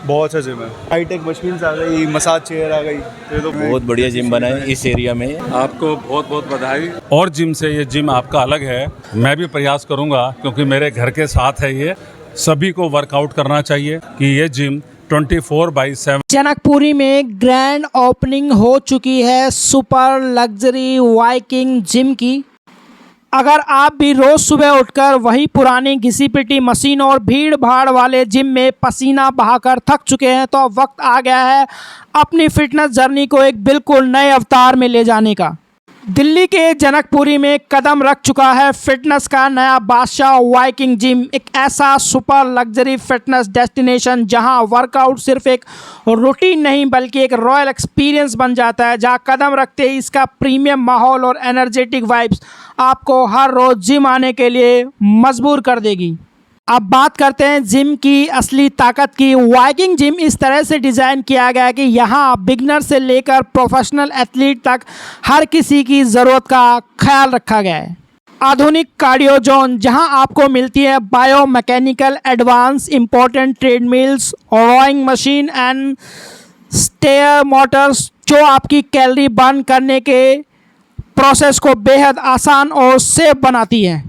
बहुत अच्छा जिम है, हाईटेक मशीन्स आ गई, मसाज चेयर आ गई, ये तो बहुत बढ़िया जिम बना है इस एरिया में। आपको बहुत बहुत बधाई। और जिम से ये जिम आपका अलग है। मैं भी प्रयास करूंगा क्योंकि मेरे घर के साथ है ये। सभी को वर्कआउट करना चाहिए कि ये जिम 24/7। जनकपुरी में ग्रैंड ओपनिंग हो चुकी है सुपर लग्जरी वाइकिंग जिम की। अगर आप भी रोज सुबह उठकर वही पुरानी घिसी पिटी मशीन और भीड़ भाड़ वाले जिम में पसीना बहाकर थक चुके हैं तो अब वक्त आ गया है अपनी फिटनेस जर्नी को एक बिल्कुल नए अवतार में ले जाने का। दिल्ली के जनकपुरी में कदम रख चुका है फिटनेस का नया बादशाह वाइकिंग जिम, एक ऐसा सुपर लग्जरी फिटनेस डेस्टिनेशन जहां वर्कआउट सिर्फ एक रूटीन नहीं बल्कि एक रॉयल एक्सपीरियंस बन जाता है, जहां कदम रखते ही इसका प्रीमियम माहौल और एनर्जेटिक वाइब्स आपको हर रोज़ जिम आने के लिए मजबूर कर देगी। अब बात करते हैं जिम की असली ताकत की। वाइकिंग जिम इस तरह से डिज़ाइन किया गया है कि यहाँ बिगनर से लेकर प्रोफेशनल एथलीट तक हर किसी की ज़रूरत का ख्याल रखा गया है। आधुनिक कार्डियो जोन जहाँ आपको मिलती है biomechanical advance important treadmills, rowing machine and stair motors जो आपकी कैलोरी बर्न करने के प्रोसेस को बेहद आसान और सेफ बनाती है।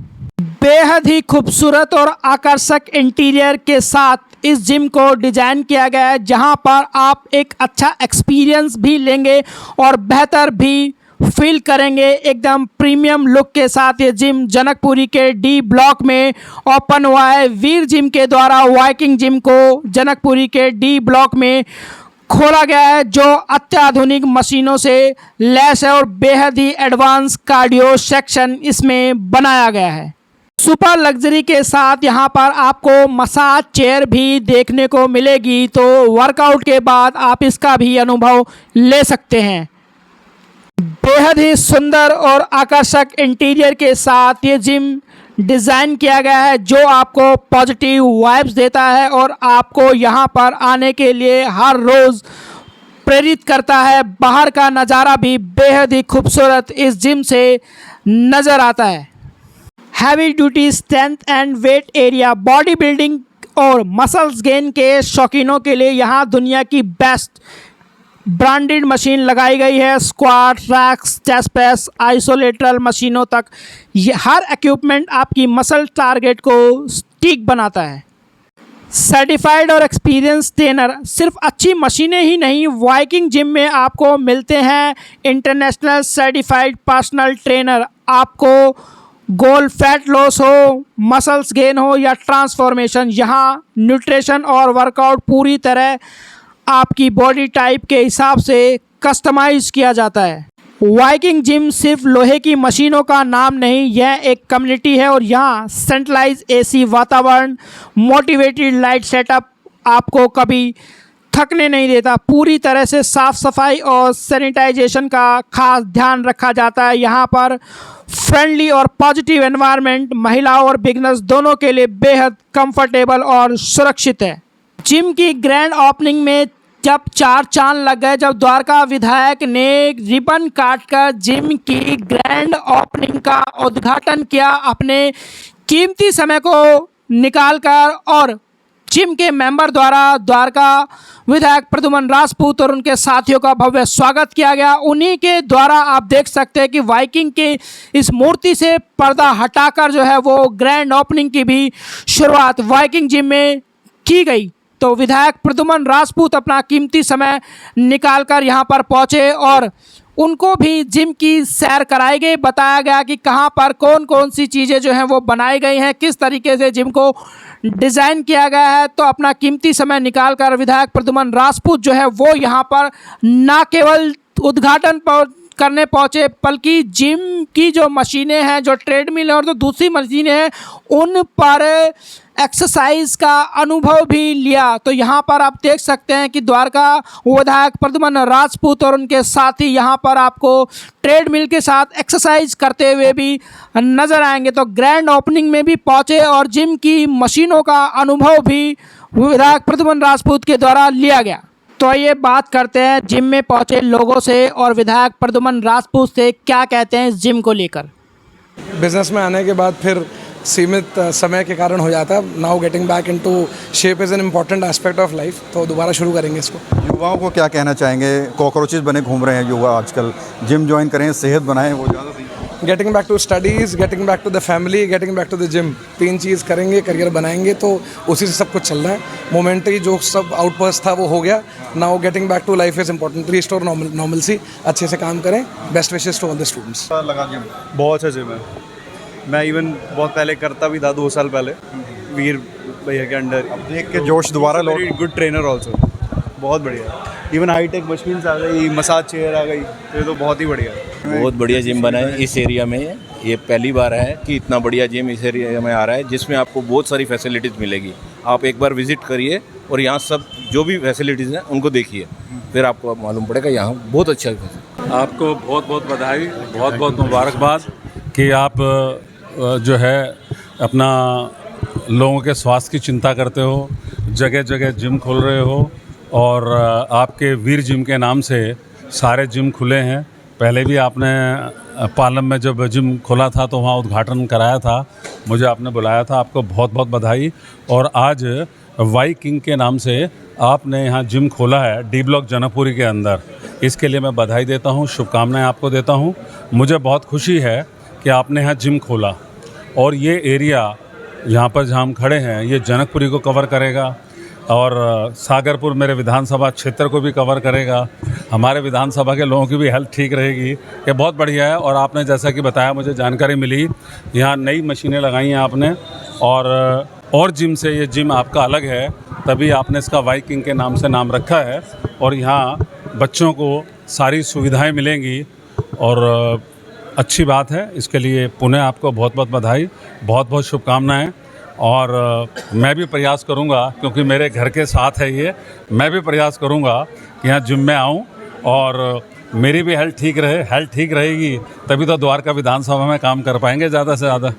बेहद ही खूबसूरत और आकर्षक इंटीरियर के साथ इस जिम को डिज़ाइन किया गया है जहां पर आप एक अच्छा एक्सपीरियंस भी लेंगे और बेहतर भी फील करेंगे। एकदम प्रीमियम लुक के साथ ये जिम जनकपुरी के डी ब्लॉक में ओपन हुआ है। वीर जिम के द्वारा वाइकिंग जिम को जनकपुरी के डी ब्लॉक में खोला गया है जो अत्याधुनिक मशीनों से लैस है और बेहद ही एडवांस कार्डियो सेक्शन इसमें बनाया गया है। सुपर लग्जरी के साथ यहाँ पर आपको मसाज चेयर भी देखने को मिलेगी, तो वर्कआउट के बाद आप इसका भी अनुभव ले सकते हैं। बेहद ही सुंदर और आकर्षक इंटीरियर के साथ ये जिम डिज़ाइन किया गया है जो आपको पॉजिटिव वाइब्स देता है और आपको यहाँ पर आने के लिए हर रोज़ प्रेरित करता है। बाहर का नज़ारा भी बेहद ही खूबसूरत इस जिम से नज़र आता है। Heavy duty strength and wait area, body building और मसल्स गेन के शौकीनों के लिए यहाँ दुनिया की बेस्ट ब्रांडेड मशीन लगाई गई है। स्क्वाट, रैक्स, चेस्ट प्रेस, आइसोलेटरल मशीनों तक ये हर इक्विपमेंट आपकी मसल टारगेट को स्टिक बनाता है। सर्टिफाइड और एक्सपीरियंस ट्रेनर, सिर्फ अच्छी मशीनें ही नहीं, वाइकिंग जिम में आपको मिलते हैं इंटरनेशनल सर्टिफाइड पर्सनल ट्रेनर। आपको गोल फैट लॉस हो, मसल्स गेन हो या ट्रांसफॉर्मेशन, यहाँ न्यूट्रिशन और वर्कआउट पूरी तरह आपकी बॉडी टाइप के हिसाब से कस्टमाइज किया जाता है। वाइकिंग जिम सिर्फ लोहे की मशीनों का नाम नहीं, यह एक कम्युनिटी है और यहाँ सेंट्रलाइज एसी वातावरण, मोटिवेटेड लाइट सेटअप आपको कभी थकने नहीं देता। पूरी तरह से साफ़ सफाई और सैनिटाइजेशन का खास ध्यान रखा जाता है। यहाँ पर फ्रेंडली और पॉजिटिव एनवायरनमेंट महिलाओं और बिगनर्स दोनों के लिए बेहद कंफर्टेबल और सुरक्षित है। जिम की ग्रैंड ओपनिंग में जब चार चांद लग गए, जब द्वारका विधायक ने रिबन काटकर जिम की ग्रैंड ओपनिंग का उद्घाटन किया अपने कीमती समय को निकालकर, और जिम के मेंबर द्वारा द्वारका विधायक प्रद्युमन राजपूत और उनके साथियों का भव्य स्वागत किया गया। उन्हीं के द्वारा आप देख सकते हैं कि वाइकिंग के इस मूर्ति से पर्दा हटाकर जो है वो ग्रैंड ओपनिंग की भी शुरुआत वाइकिंग जिम में की गई। तो विधायक प्रद्युमन राजपूत अपना कीमती समय निकालकर यहाँ पर पहुँचे और उनको भी जिम की सैर कराई गई। बताया गया कि कहाँ पर कौन कौन सी चीज़ें जो हैं वो बनाई गई हैं, किस तरीके से जिम को डिज़ाइन किया गया है। तो अपना कीमती समय निकालकर विधायक प्रद्युमन राजपूत जो है वो यहाँ पर ना केवल उद्घाटन करने पहुँचे बल्कि जिम की जो मशीनें हैं, जो ट्रेडमिल और जो दूसरी मशीनें हैं, उन पर एक्सरसाइज का अनुभव भी लिया। तो यहाँ पर आप देख सकते हैं कि द्वारका विधायक प्रद्युमन राजपूत और उनके साथी यहाँ पर आपको ट्रेडमिल के साथ एक्सरसाइज करते हुए भी नज़र आएंगे। तो ग्रैंड ओपनिंग में भी पहुँचे और जिम की मशीनों का अनुभव भी विधायक प्रद्युमन राजपूत के द्वारा लिया गया। तो ये बात करते हैं जिम में पहुँचे लोगों से और विधायक प्रद्युमन राजपूत से क्या कहते हैं इस जिम को लेकर। बिज़नेस में आने के बाद फिर सीमित समय के कारण हो जाता है। Now getting back into shape is an important aspect of life, तो दोबारा शुरू करेंगे इसको। युवाओं को क्या कहना चाहेंगे? कॉकरोचेस बने घूम रहे हैं युवा आजकल, जिम ज्वाइन करें, सेहत बनाएं, वो ज़्यादा सही। Getting back to studies, getting back to the family, getting back to the gym, 3 चीज़ करेंगे, करियर बनाएंगे, तो उसी से सब कुछ चल रहा है। मोमेंटरी जो सब आउटबर्स्ट था वो हो गया। Now getting back to life is important, restore normalcy, अच्छे से काम करें। Best wishes to all the students. लगा जिम बहुत अच्छा जिम है। मैं इवन बहुत पहले करता भी था, 2 साल पहले वीर भैया के अंडर। अब देख के जोश दोबारा लौट। वेरी गुड ट्रेनर ऑल्सो, बहुत बढ़िया। इवन हाईटेक मशीन्स आ गई, मसाज चेयर आ गई, तो ये तो बहुत ही बढ़िया है। बहुत बढ़िया जिम बना है इस एरिया में। ये पहली बार है कि इतना बढ़िया जिम इस एरिया में आ रहा है, जिसमें आपको बहुत सारी फैसिलिटीज़ मिलेगी। आप एक बार विजिट करिए और यहाँ सब जो भी फैसिलिटीज़ हैं उनको देखिए, फिर आपको मालूम पड़ेगा यहाँ बहुत अच्छा है। आपको बहुत बहुत बधाई, बहुत बहुत मुबारकबाद कि आप जो है अपना लोगों के स्वास्थ्य की चिंता करते हो, जगह जगह जिम खोल रहे हो, और आपके वीर जिम के नाम से सारे जिम खुले हैं। पहले भी आपने पालम में जब जिम खोला था तो वहाँ उद्घाटन कराया था, मुझे आपने बुलाया था, आपको बहुत बहुत बधाई। और आज वाई किंग के नाम से आपने यहाँ जिम खोला है डी ब्लॉक जनकपुरी के अंदर, इसके लिए मैं बधाई देता हूँ, शुभकामनाएं आपको देता हूँ। मुझे बहुत खुशी है कि आपने यहाँ जिम खोला, और ये एरिया यहाँ पर जहाँ हम खड़े हैं ये जनकपुरी को कवर करेगा, और सागरपुर मेरे विधानसभा क्षेत्र को भी कवर करेगा। हमारे विधानसभा के लोगों की भी हेल्थ ठीक रहेगी। ये बहुत बढ़िया है। और आपने जैसा कि बताया, मुझे जानकारी मिली, यहाँ नई मशीनें लगाई हैं आपने, और जिम से ये जिम आपका अलग है, तभी आपने इसका वाई किंग के नाम से नाम रखा है। और यहाँ बच्चों को सारी सुविधाएं मिलेंगी, और अच्छी बात है। इसके लिए पुनः आपको बहुत बहुत बधाई, बहुत बहुत शुभकामनाएँ। और मैं भी प्रयास करूंगा, क्योंकि मेरे घर के साथ है ये, मैं भी प्रयास करूंगा कि यहाँ जिम में आऊँ और मेरी भी हेल्थ ठीक रहे। हेल्थ ठीक रहेगी तभी तो द्वारका विधानसभा में काम कर पाएंगे ज़्यादा से ज़्यादा,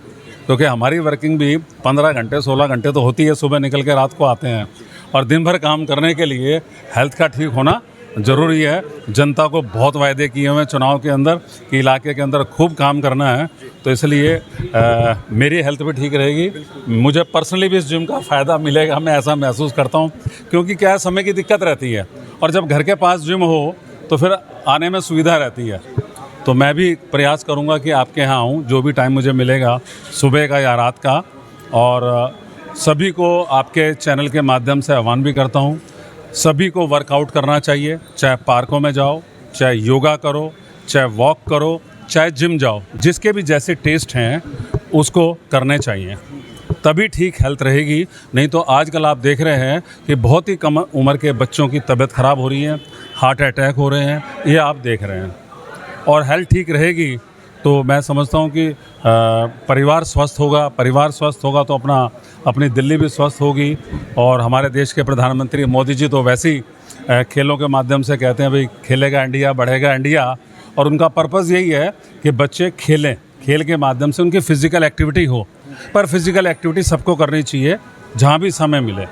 क्योंकि हमारी वर्किंग भी 15 घंटे 16 घंटे तो होती है, सुबह निकल के रात को आते हैं, और दिन भर काम करने के लिए हेल्थ का ठीक होना ज़रूरी है। जनता को बहुत वायदे किए हुए हैं चुनाव के अंदर कि इलाके के अंदर खूब काम करना है, तो इसलिए मेरी हेल्थ भी ठीक रहेगी। मुझे पर्सनली भी इस जिम का फ़ायदा मिलेगा, मैं ऐसा महसूस करता हूँ, क्योंकि क्या है, समय की दिक्कत रहती है, और जब घर के पास जिम हो तो फिर आने में सुविधा रहती है। तो मैं भी प्रयास करूँगा कि आपके यहाँ आऊँ, जो भी टाइम मुझे मिलेगा, सुबह का या रात का। और सभी को आपके चैनल के माध्यम से आह्वान भी करता हूँ, सभी को वर्कआउट करना चाहिए, चाहे पार्कों में जाओ, चाहे योगा करो, चाहे वॉक करो, चाहे जिम जाओ, जिसके भी जैसे टेस्ट हैं उसको करने चाहिए, तभी ठीक हेल्थ रहेगी। नहीं तो आजकल आप देख रहे हैं कि बहुत ही कम उम्र के बच्चों की तबीयत ख़राब हो रही है, हार्ट अटैक हो रहे हैं, ये आप देख रहे हैं। और हेल्थ ठीक रहेगी तो मैं समझता हूँ कि परिवार स्वस्थ होगा, परिवार स्वस्थ होगा तो अपनी दिल्ली भी स्वस्थ होगी। और हमारे देश के प्रधानमंत्री मोदी जी तो वैसे ही खेलों के माध्यम से कहते हैं भाई खेलेगा इंडिया बढ़ेगा इंडिया, और उनका पर्पज़ यही है कि बच्चे खेलें, खेल के माध्यम से उनकी फ़िज़िकल एक्टिविटी हो। पर फिज़िकल एक्टिविटी सबको करनी चाहिए जहाँ भी समय मिले।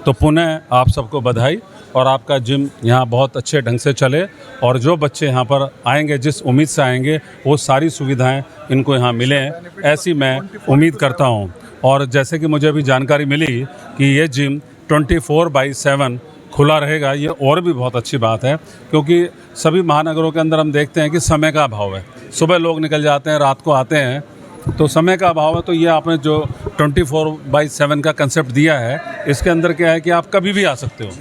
तो पुनः आप सबको बधाई, और आपका जिम यहाँ बहुत अच्छे ढंग से चले, और जो बच्चे यहाँ पर आएंगे जिस उम्मीद से आएंगे वो सारी सुविधाएं इनको यहाँ मिलें, ऐसी मैं उम्मीद करता हूँ। और जैसे कि मुझे अभी जानकारी मिली कि ये जिम 24/7 खुला रहेगा, ये और भी बहुत अच्छी बात है, क्योंकि सभी महानगरों के अंदर हम देखते हैं कि समय का अभाव है, सुबह लोग निकल जाते हैं, रात को आते हैं, तो समय का अभाव है। तो ये आपने जो 24/7 का कंसेप्ट दिया है, इसके अंदर क्या है कि आप कभी भी आ सकते हो।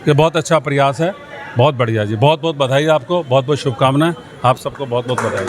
ये बहुत अच्छा प्रयास है, बहुत बढ़िया जी, बहुत बहुत बधाई आपको, बहुत बहुत शुभकामनाएं, आप सबको बहुत बहुत बधाई।